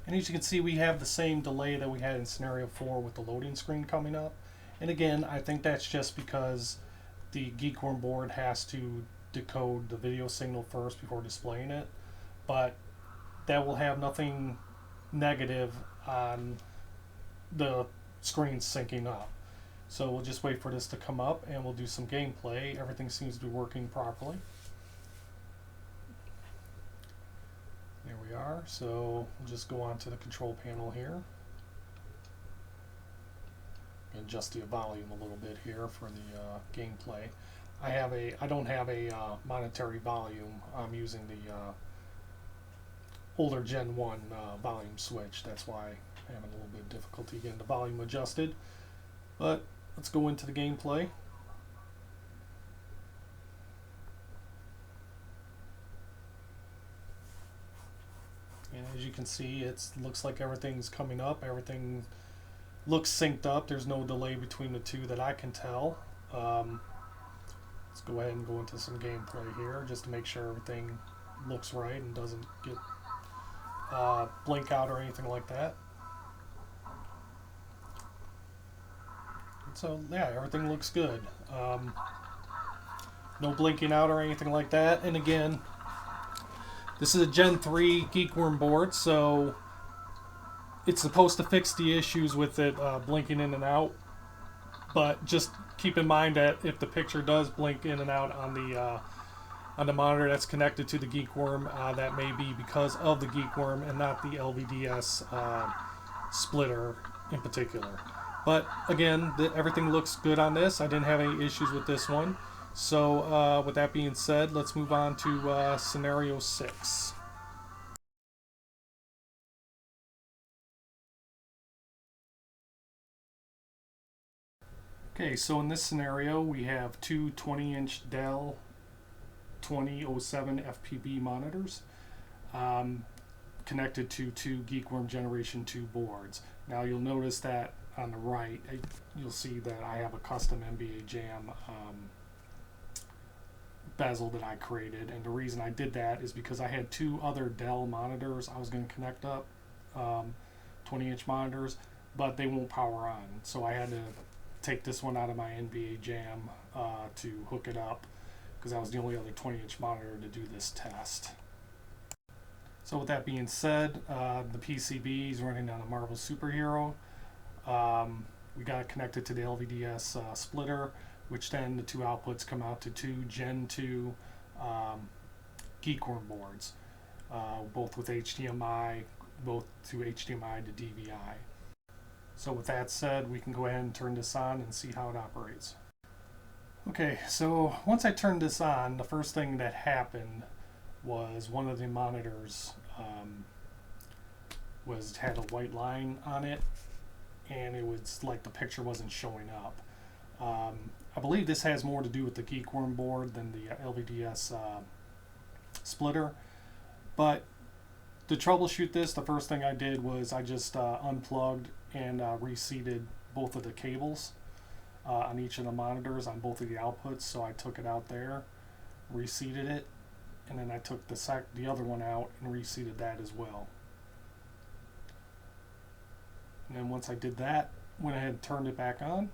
And as you can see, we have the same delay that we had in scenario 4 with the loading screen coming up. And again, I think that's just because the Geekworm board has to decode the video signal first before displaying it. But that will have nothing negative on the screens syncing up. So we'll just wait for this to come up and we'll do some gameplay. Everything seems to be working properly. There we are. So we'll just go on to the control panel here. Adjust the volume a little bit here for the gameplay. I don't have a monetary volume. I'm using the older Gen 1 volume switch. That's why I'm having a little bit of difficulty getting the volume adjusted. But let's go into the gameplay. And as you can see, it looks like everything's coming up. Everything looks synced up. There's no delay between the two that I can tell. Let's go ahead and go into some gameplay here just to make sure everything looks right and doesn't get blink out or anything like that. So yeah, everything looks good. No blinking out or anything like that. And again, this is a Gen 3 Geekworm board, so it's supposed to fix the issues with it blinking in and out. But just keep in mind that if the picture does blink in and out on the monitor that's connected to the Geekworm, that may be because of the Geekworm and not the LVDS splitter in particular. But again, everything looks good on this. I didn't have any issues with this one. So with that being said, let's move on to scenario 6. Okay, so in this scenario we have two 20-inch Dell 2007 FPB monitors connected to two Geekworm Generation 2 boards. Now you'll notice that on the right, you'll see that I have a custom NBA Jam bezel that I created, and the reason I did that is because I had two other Dell monitors I was going to connect up, 20-inch monitors, but they won't power on, so I had to take this one out of my NBA Jam to hook it up, because that was the only other 20-inch monitor to do this test. So with that being said, the PCB is running on a Marvel Superhero. We got it connected to the LVDS splitter, which then the two outputs come out to two Gen 2 Geekworm boards, both with HDMI, both to HDMI to DVI. So with that said, we can go ahead and turn this on and see how it operates. Okay, so once I turned this on, the first thing that happened was one of the monitors had a white line on it, and it was like the picture wasn't showing up. I believe this has more to do with the Geekworm board than the LVDS splitter, but to troubleshoot this, the first thing I did was I just unplugged and reseated both of the cables on each of the monitors on both of the outputs. So I took it out there, reseated it, and then I took the other one out and reseated that as well. And then once I did that, went ahead and turned it back on,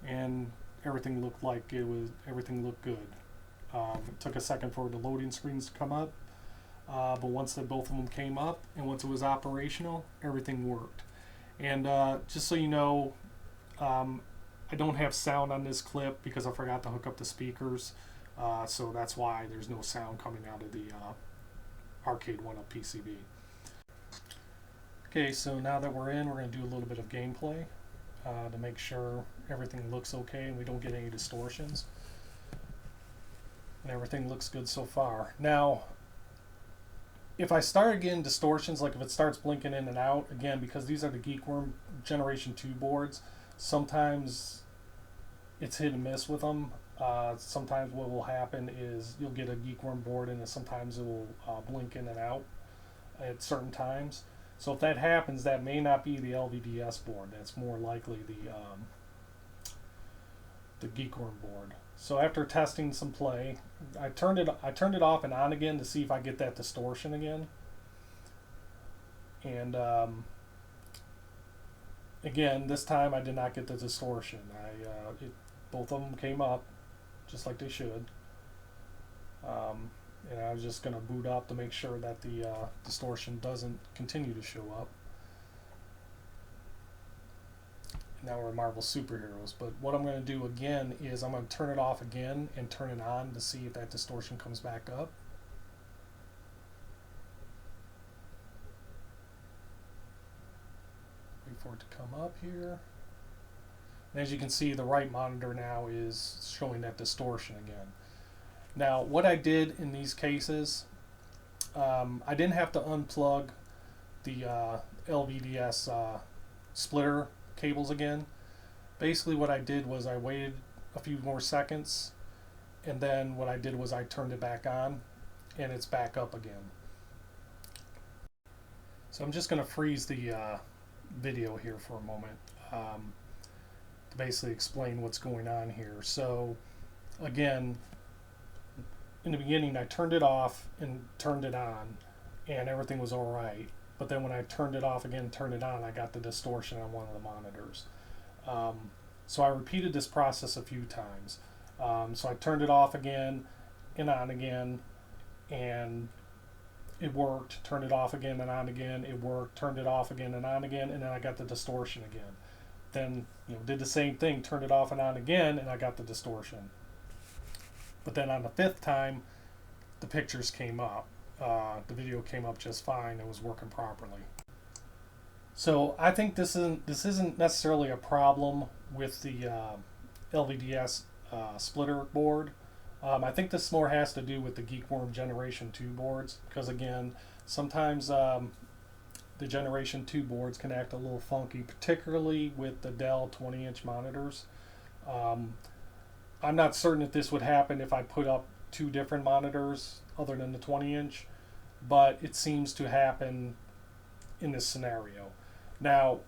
and everything looked like everything looked good. It took a second for the loading screens to come up, but once both of them came up and once it was operational, everything worked. And just so you know, I don't have sound on this clip because I forgot to hook up the speakers, so that's why there's no sound coming out of the Arcade1UP PCB. Okay, so now that we're in, we're going to do a little bit of gameplay to make sure everything looks okay and we don't get any distortions. And everything looks good so far. Now, if I start getting distortions, like if it starts blinking in and out, again, because these are the Geekworm Generation 2 boards, sometimes it's hit and miss with them. Sometimes what will happen is you'll get a Geekworm board and sometimes it will blink in and out at certain times. So if that happens, that may not be the LVDS board. That's more likely the Geekworm board. So after testing some play, I turned it off and on again to see if I get that distortion again. And again, this time I did not get the distortion. Both of them came up just like they should. And I was just going to boot up to make sure that the distortion doesn't continue to show up. Now we're Marvel superheroes, but what I'm going to do again is I'm going to turn it off again and turn it on to see if that distortion comes back up. Wait for it to come up here. And as you can see, the right monitor now is showing that distortion again. Now what I did in these cases, I didn't have to unplug the LVDS splitter cables again. Basically what I did was I waited a few more seconds, and then what I did was I turned it back on and it's back up again. So I'm just going to freeze the video here for a moment to basically explain what's going on here. So again, in the beginning I turned it off and turned it on and everything was alright. But then when I turned it off again, turned it on, I got the distortion on one of the monitors. So I repeated this process a few times. So I turned it off again and on again, and it worked. Turned it off again and on again, it worked. Turned it off again and on again, and then I got the distortion again. Then did the same thing, turned it off and on again, and I got the distortion. But then on the fifth time, the pictures came up. The video came up just fine. It was working properly. So I think this isn't necessarily a problem with the LVDS splitter board. I think this more has to do with the Geekworm Generation 2 boards, because again, sometimes the Generation 2 boards can act a little funky, particularly with the Dell 20-inch monitors. I'm not certain if this would happen if I put up two different monitors other than the 20-inch, but it seems to happen in this scenario. Now,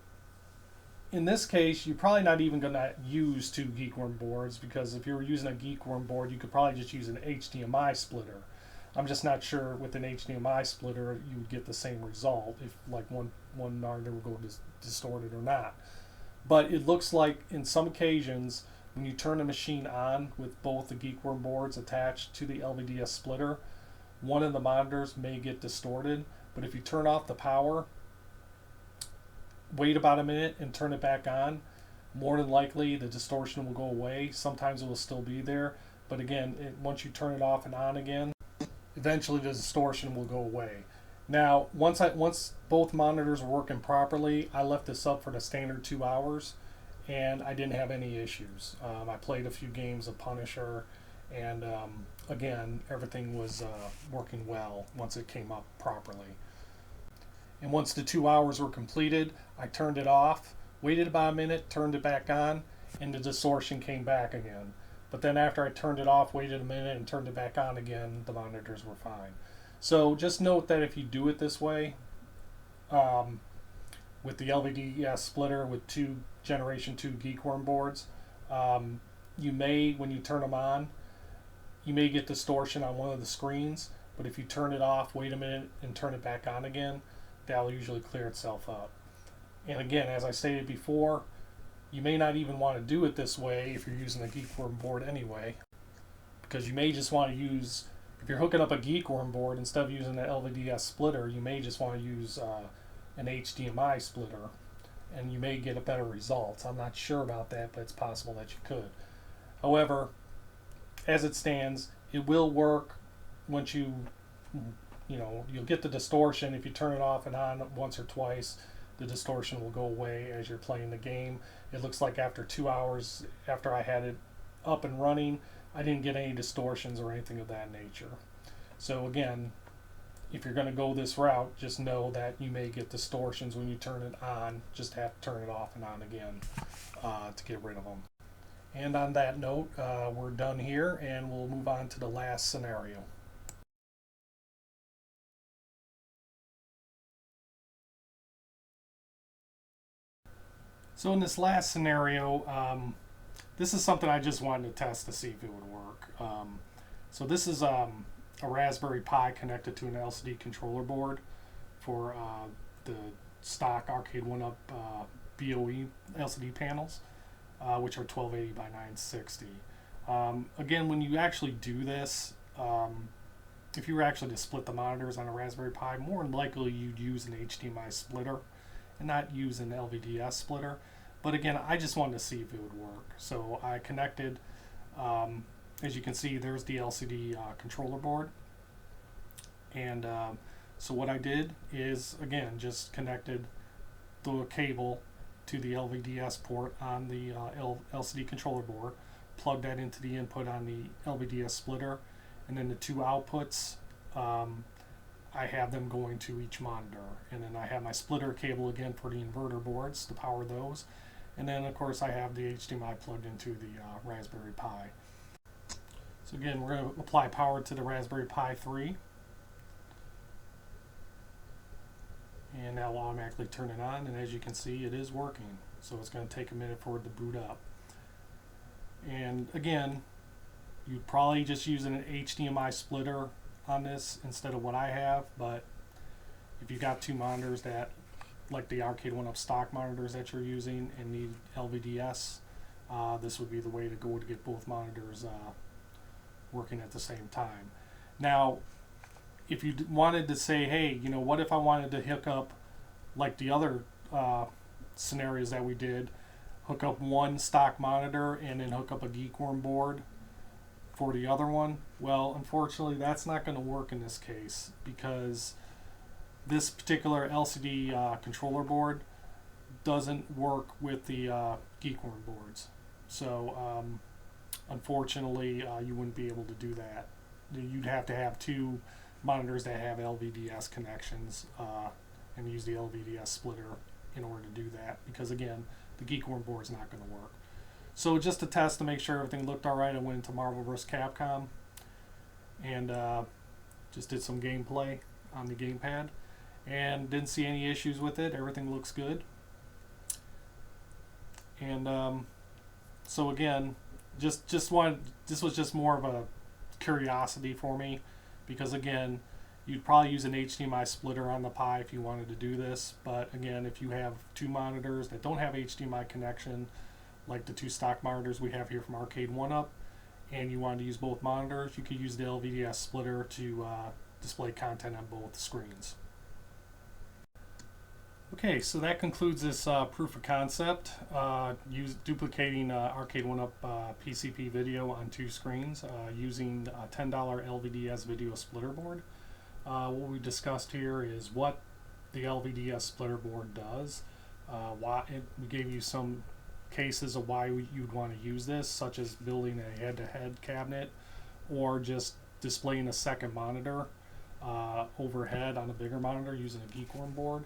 in this case, you're probably not even going to use two Geekworm boards, because if you were using a Geekworm board, you could probably just use an HDMI splitter. I'm just not sure with an HDMI splitter you would get the same result, if like one monitor would go distorted or not. But it looks like in some occasions, when you turn the machine on with both the Geekworm boards attached to the LVDS splitter, one of the monitors may get distorted. But if you turn off the power, wait about a minute and turn it back on, more than likely the distortion will go away. Sometimes it will still be there, but again, once you turn it off and on again, eventually the distortion will go away. Now, once both monitors were working properly, I left this up for the standard 2 hours, and I didn't have any issues. I played a few games of Punisher, and again, everything was working well once it came up properly. And once the 2 hours were completed, I turned it off, waited about a minute, turned it back on, and the distortion came back again. But then after I turned it off, waited a minute, and turned it back on again, the monitors were fine. So just note that if you do it this way, with the LVDS splitter with two Generation 2 Geekworm boards, you may, when you turn them on, you may get distortion on one of the screens, but if you turn it off, wait a minute, and turn it back on again, that'll usually clear itself up. And again, as I stated before, you may not even want to do it this way if you're using a Geekworm board anyway, because you may just want to use, if you're hooking up a Geekworm board, instead of using an LVDS splitter, you may just want to use an HDMI splitter, and you may get a better result. I'm not sure about that, but it's possible that you could. However, as it stands, it will work once you'll get the distortion. If you turn it off and on once or twice, the distortion will go away as you're playing the game. It looks like after 2 hours after I had it up and running, I didn't get any distortions or anything of that nature. So again, if you're going to go this route, just know that you may get distortions when you turn it on. Just have to turn it off and on again to get rid of them. And on that note, we're done here, and we'll move on to the last scenario. So in this last scenario, this is something I just wanted to test to see if it would work. So this is a Raspberry Pi connected to an LCD controller board for the stock Arcade1UP BOE LCD panels, which are 1280 by 960. Again, when you actually do this, if you were actually to split the monitors on a Raspberry Pi, more than likely you'd use an HDMI splitter and not use an LVDS splitter. But again, I just wanted to see if it would work. So I connected, as you can see, there's the LCD controller board. And so what I did is, again, just connected the cable to the LVDS port on the LCD controller board, plug that into the input on the LVDS splitter, and then the two outputs, I have them going to each monitor. And then I have my splitter cable again for the inverter boards to power those. And then of course I have the HDMI plugged into the Raspberry Pi. So again, we're going to apply power to the Raspberry Pi 3. And that will automatically turn it on, and as you can see, it is working. So it's going to take a minute for it to boot up. And again, you'd probably just use an HDMI splitter on this instead of what I have, but if you've got two monitors that, like the Arcade1UP stock monitors that you're using, and need LVDS, this would be the way to go to get both monitors working at the same time. Now, if you wanted to say, hey, you know, what if I wanted to hook up, like the other scenarios that we did, hook up one stock monitor and then hook up a Geekworm board for the other one? Well, unfortunately, that's not going to work in this case, because this particular LCD controller board doesn't work with the Geekworm boards. So unfortunately, you wouldn't be able to do that. You'd have to have two monitors that have LVDS connections and use the LVDS splitter in order to do that, because again, the Geekworm board is not going to work. So just to test to make sure everything looked alright, I went into Marvel vs. Capcom and just did some gameplay on the gamepad and didn't see any issues with it. Everything looks good. And so again, this was just more of a curiosity for me, because again, you'd probably use an HDMI splitter on the Pi if you wanted to do this, but again, if you have two monitors that don't have HDMI connection, like the two stock monitors we have here from Arcade1UP, and you wanted to use both monitors, you could use the LVDS splitter to display content on both screens. Okay, so that concludes this proof of concept, duplicating Arcade1UP PCB video on two screens using a $10 LVDS Video Splitter Board. What we discussed here is what the LVDS Splitter Board does. We gave you some cases of why you'd want to use this, such as building a head-to-head cabinet or just displaying a second monitor overhead on a bigger monitor using a Geekworm board.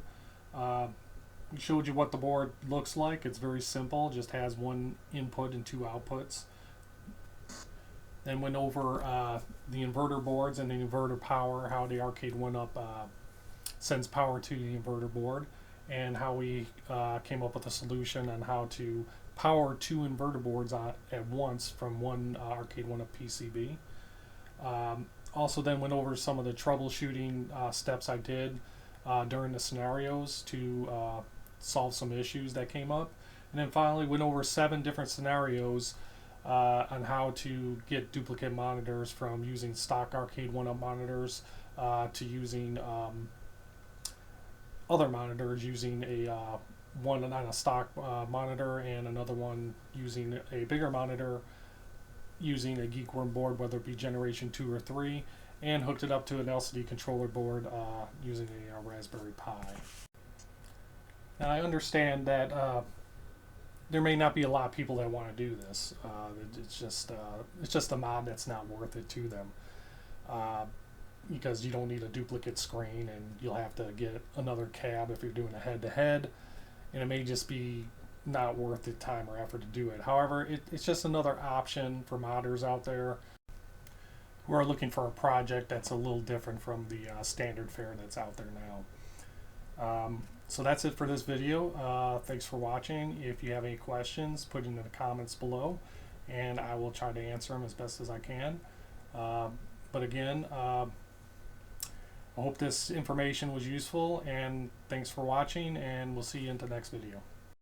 We showed you what the board looks like. It's very simple, just has one input and two outputs. Then went over the inverter boards and the inverter power, how the Arcade1UP sends power to the inverter board, and how we came up with a solution on how to power two inverter boards at once from one Arcade1UP PCB. Also then went over some of the troubleshooting steps I did during the scenarios to solve some issues that came up. And then finally went over 7 different scenarios on how to get duplicate monitors from using stock Arcade1UP monitors to using other monitors, using one on a stock monitor and another one using a bigger monitor, using a Geekworm board, whether it be generation 2 or 3, and hooked it up to an LCD controller board using a Raspberry Pi. Now I understand that there may not be a lot of people that want to do this. It's just a mod that's not worth it to them, because you don't need a duplicate screen, and you'll have to get another cab if you're doing a head-to-head, and it may just be not worth the time or effort to do it. However, it's just another option for modders out there who are looking for a project that's a little different from the standard fare that's out there now. So that's it for this video. Thanks for watching. If you have any questions, put it in the comments below, and I will try to answer them as best as I can. But again, I hope this information was useful, and thanks for watching, and we'll see you in the next video.